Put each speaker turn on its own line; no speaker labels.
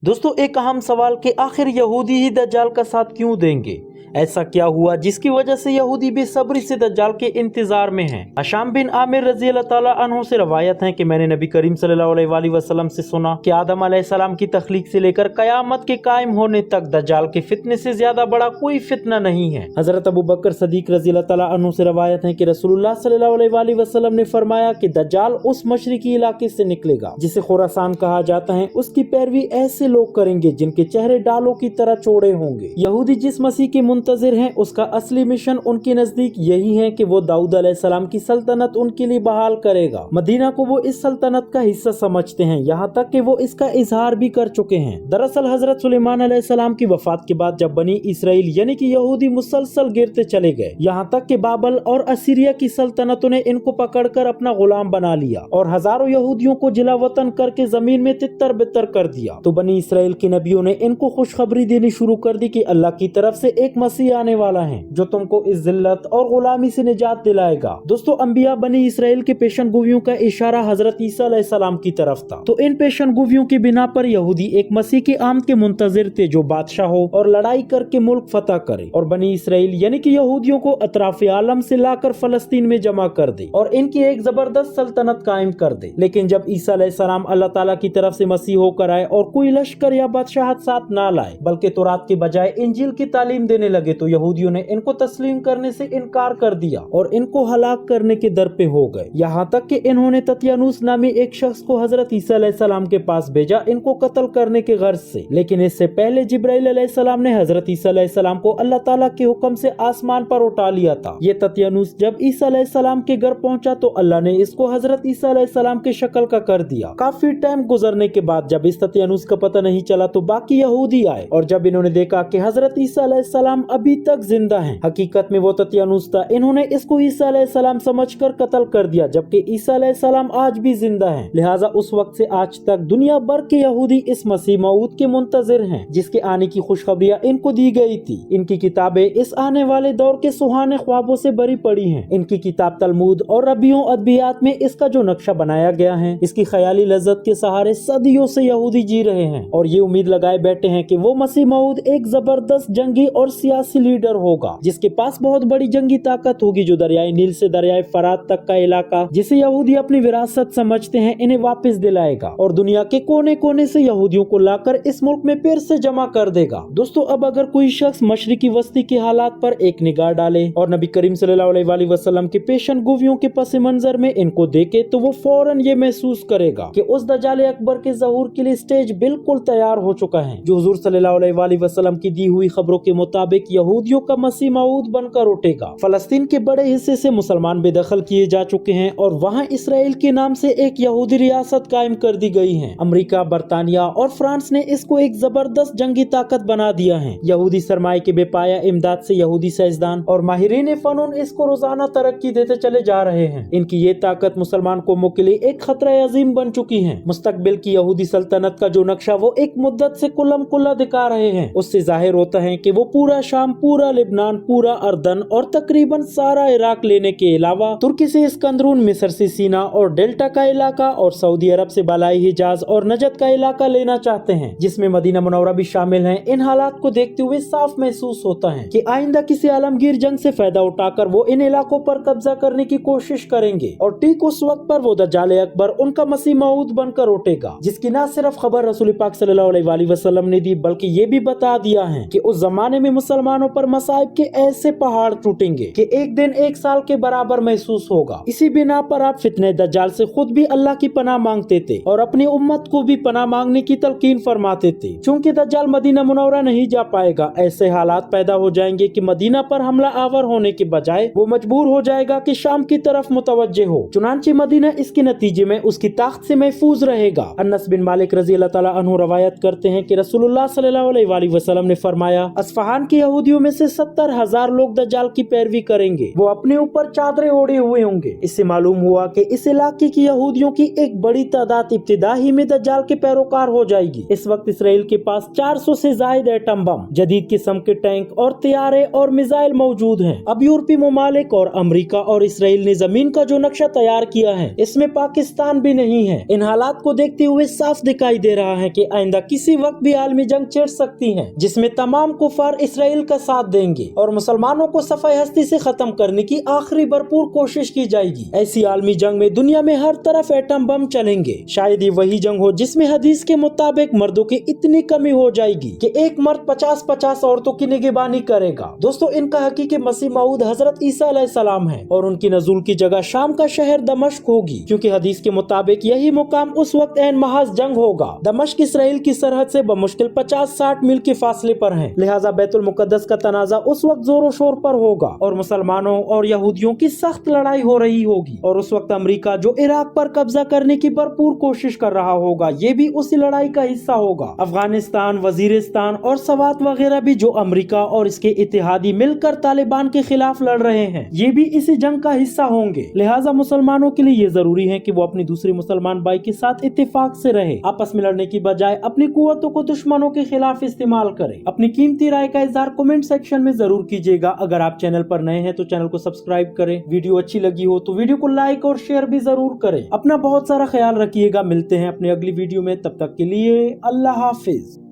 दोस्तों, एक अहम सवाल कि आखिर यहूदी ही दज्जाल का साथ क्यों देंगे? ऐसा क्या हुआ जिसकी वजह से यहूदी बेसब्री से दज्जाल के इंतजार में हैं? हशाम बिन आमिर रजी अल्लाह ताला अन्हु से रवायत है कि मैंने नबी करीम सल्लल्लाहु अलैहि वसल्लम से सुना कि आदम अलैहिस्सलाम की तख्लीक से लेकर कयामत के कायम होने तक दज्जाल के फितने से ज्यादा बड़ा कोई फितना नहीं है। हजरत अबू बकर सदीक रजी अल्लाह ताला अन्हु से रवायत है कि रसूलुल्लाह सल्लल्लाहु अलैहि वसल्लम ने फरमाया कि दज्जाल उस मशरिकी इलाके से निकलेगा जिसे खुरासान कहा जाता है। उसकी पैरवी ऐसे लोग करेंगे जिनके चेहरे डालों की तरह चौड़े होंगे। यहूदी जिस मसीह के मुंतजिर हैं, उसका असली मिशन उनके नजदीक यही है कि वो दाऊद अलैहिस्सलाम की सल्तनत उनके लिए बहाल करेगा। मदीना को वो इस सल्तनत का हिस्सा समझते हैं, यहाँ तक कि वो इसका इजहार भी कर चुके हैं। दरअसल हजरत सुलेमान अलैहिस्सलाम की वफात के बाद जब बनी इसराइल यानी कि यहूदी मुसलसल गिरते चले गए, यहाँ तक कि बाबल और असीरिया की सल्तनतों ने इनको पकड़कर अपना गुलाम बना लिया और हजारों यहूदियों को जिला वतन करके जमीन में तितर बितर कर दिया। तो बनी इसराइल के नबियों ने इनको खुशखबरी देनी शुरू कर दी कि अल्लाह की तरफ से एक मसीह आने वाला है जो तुमको इस जिल्लत और गुलामी से निजात दिलाएगा। दोस्तों, अंबिया बनी इसराइल के पेशन गोवियों का इशारा हजरत ईसा अलैहिस्सलाम की तरफ था। तो इन पेशन गोवियों की बिना पर यहूदी एक मसीह के आमद के मुंतजिर थे जो बादशाह हो और लड़ाई करके मुल्क फतह करे और बनी इसराइल यानी कि यहूदियों को अतराफ आलम से लाकर फलस्तीन में जमा कर दे और इनकी एक जबरदस्त सल्तनत कायम कर दे। लेकिन जब ईसा अलैहिस्सलाम अल्लाह ताला की तरफ से मसीह होकर आए और कोई लश्कर या बादशाहत साथ ना लाए बल्कि तौरात के बजाय इंजील की तालीम देने लगे, तो यहूदियों ने इनको तस्लीम करने से इनकार कर दिया और इनको हलाक करने के दर पे हो गए। यहाँ तक कि इन्होंने तत्यानूस नामी एक शख्स को हजरत ईसा अलैहिस्सलाम के पास भेजा इनको कत्ल करने के गर्ज से। लेकिन इससे पहले जिब्राइल अलैहिस्सलाम ने हजरत ईसा अलैहिस्सलाम को अल्लाह ताला के हुक्म से आसमान पर उठा लिया था। ये तत्यानूस जब ईसा अलैहिस्सलाम के घर पहुंचा तो अल्लाह ने इसको हजरत ईसा अलैहिस्सलाम के शक्ल का कर दिया। काफी टाइम गुजरने के बाद जब इस तत्यानूस का पता नहीं चला तो बाकी यहूदी आए और जब इन्होंने देखा कि हजरत ईसा अलैहिस्सलाम अभी तक जिंदा हैं, हकीकत में वो तत्यानूस था, इन्होंने इसको ईसा अलैहिस्सलाम समझकर कत्ल कर दिया जबकि ईसा अलैहिस्सलाम आज भी जिंदा हैं। लिहाजा उस वक्त से आज तक दुनिया भर के यहूदी इस मसीह मऊद के मुंतजिर हैं जिसके आने की खुशखबरियां इनको दी गई थी। इनकी किताबें इस आने वाले दौर के सुहाने ख्वाबों से भरी पड़ी हैं। इनकी किताब तलमूद और रबियों अदबियात में इसका जो नक्शा बनाया गया है, इसकी ख्याली लज्जत के सहारे सदियों से यहूदी जी रहे हैं और ये उम्मीद लगाए बैठे हैं कि वो मसीह मऊद एक जबरदस्त जंगी और सियासी लीडर होगा जिसके पास बहुत बड़ी जंगी ताकत होगी, जो दरियाई नील से दरियाई फरात तक का इलाका जिसे यहूदी अपनी विरासत समझते हैं इन्हें वापस दिलाएगा और दुनिया के कोने कोने से यहूदियों को लाकर इस मुल्क में फिर से जमा कर देगा। दोस्तों, अब अगर कोई शख्स मशरिकी वस्ती के हालात पर एक निगाह डाले और नबी करीम सल्लल्लाहु अलैहि वसल्लम के पेशन गोवियों के पस मंजर में इनको देखे तो वो फौरन ये महसूस करेगा कि उस दज्जाल अकबर के ज़हूर के लिए स्टेज बिल्कुल तैयार हो चुका है। जो हुजूर सल्लल्लाहु अलैहि वसल्लम की दी हुई खबरों के मुताबिक यहूदियों का मसीह मऊद बनकर उठेगा। फलस्तीन के बड़े हिस्से से मुसलमान बेदखल किए जा चुके हैं और वहाँ इसराइल के नाम से एक यहूदी रियासत कायम कर दी गई है। अमेरिका, बरतानिया और फ्रांस ने इसको एक जबरदस्त जंगी ताकत बना दिया है। यहूदी सरमाए के बेपाया इमदाद से यहूदी साइंसदान और माहिरीन फनून इसको रोजाना तरक्की देते चले जा रहे हैं। इनकी ये ताकत मुसलमान कौमों के लिए एक खतरा अजीम बन चुकी है। मुस्तकबिल की यहूदी सल्तनत का जो नक्शा वो एक मुद्दत से कुल्लम कुल्ला दिखा रहे हैं, उससे जाहिर होता है कि वो पूरा शाम, पूरा लिबनान, पूरा अर्दन और तकरीबन सारा इराक लेने के अलावा तुर्की से इस्कंदरून, मिस्र से सीना और डेल्टा का इलाका और सऊदी अरब से बालाई हिजाज और नजद का इलाका लेना चाहते हैं जिसमें मदीना मुनव्वरा भी शामिल है। इन हालात को देखते हुए साफ महसूस होता है कि आइंदा किसी आलमगीर जंग से फायदा उठाकर वो इन इलाकों पर कब्जा करने की कोशिश करेंगे और ठीक उस वक्त पर वो दज्जाल अकबर उनका मसीह मऊद बनकर उठेगा जिसकी न सिर्फ खबर रसूल पाक सल्लल्लाहु अलैहि वसल्लम ने दी बल्कि ये भी बता दिया है कि उस जमाने में मुसलमानों पर मसाइब के ऐसे पहाड़ टूटेंगे कि एक दिन एक साल के बराबर महसूस होगा। इसी बिना पर आप फितने दज्जाल से खुद भी अल्लाह की पनाह मांगते थे और अपनी उम्मत को भी पनाह मांगने की तलकीन फरमाते थे। चूँकि दज्जाल मदीना मुनव्वरा नहीं जा पाएगा, ऐसे हालात पैदा हो जाएंगे कि मदीना पर हमला आवर होने के बजाय वो मजबूर हो जाएगा कि शाम की तरफ मुतवज्जे हो। चुनांचे मदीना इसके नतीजे में उसकी ताकत से महफूज रहेगा। अनस बिन मालिक रजी अल्लाह ताला अन्हु रवायत करते हैं कि रसूलुल्लाह सल्लल्लाहु अलैहि वसल्लम ने फरमाया, अस्फहान के यहूदियों में से 70,000 लोग दज्जाल की पैरवी करेंगे। वो अपने ऊपर चादरें ओढ़े हुए होंगे। इससे मालूम हुआ कि इस इलाके की यहूदियों की एक बड़ी तादाद इब्तिदाई में दज्जाल के पैरोकार हो जाएगी। इस वक्त इसराइल के पास 400 से ज्यादा एटम बम, जदीद किस्म के टैंक और तैयारे और मिसाइल मौजूद हैं। अब यूरोपीय ममालिक और अमेरिका और इसराइल ने जमीन का जो नक्शा तैयार किया है, इसमें पाकिस्तान भी नहीं है। इन हालात को देखते हुए साफ दिखाई दे रहा है कि आइंदा किसी वक्त भी आलमी जंग छिड़ सकती है, जिसमें तमाम कुफार इसराइल का साथ देंगे और मुसलमानों को सफाई हस्ती से खत्म करने की आखिरी भरपूर कोशिश की जाएगी। ऐसी आलमी जंग में दुनिया में हर तरफ एटम बम चलेंगे। शायद ये वही जंग हो जिसमें हदीस के मुताबिक मर्दों की इतनी कमी हो जाएगी कि एक मर्द 50-50 औरतों की निगहबानी करेगा। दोस्तों, इनका हकीकी मसीह मऊद हजरत ईसा अलैहिस्सलाम है और उनकी नज़ुल की जगह शाम का शहर दमश्क होगी, क्योंकि हदीस के मुताबिक यही मुकाम उस वक्त ऐन महाज जंग होगा। दमश्क इसराइल की सरहद से बमुश्किल 50-60 मील के फासले पर है, लिहाजा बैतुल मुकद्दस का तनाजा उस वक्त जोरों शोर पर होगा और मुसलमानों और यहूदियों की सख्त लड़ाई हो रही होगी। और उस वक्त अमेरिका जो इराक पर कब्जा करने की भरपूर कोशिश कर रहा होगा, ये भी उसी लड़ाई का हिस्सा होगा। अफगानिस्तान, वजीरिस्तान और सवात वगैरह भी जो अमेरिका और इसके इत्तेहादी मिलकर तालिबान के खिलाफ लड़ रहे हैं, ये भी इसी जंग का हिस्सा होंगे। लिहाजा मुसलमानों के लिए ये जरूरी है कि वो अपनी दूसरी मुसलमान भाई के साथ इत्तेफाक से रहे, आपस में लड़ने की बजाय अपनी कुव्वतों को दुश्मनों के खिलाफ इस्तेमाल करें। अपनी कीमती राय का इजहार कमेंट सेक्शन में जरूर कीजिएगा। अगर आप चैनल पर नए हैं तो चैनल को सब्सक्राइब करें। वीडियो अच्छी लगी हो तो वीडियो को लाइक और शेयर भी जरूर करें। अपना बहुत सारा ख्याल रखिएगा। मिलते हैं अपनी अगली वीडियो में, तब तक के लिए अल्लाह हाफिज।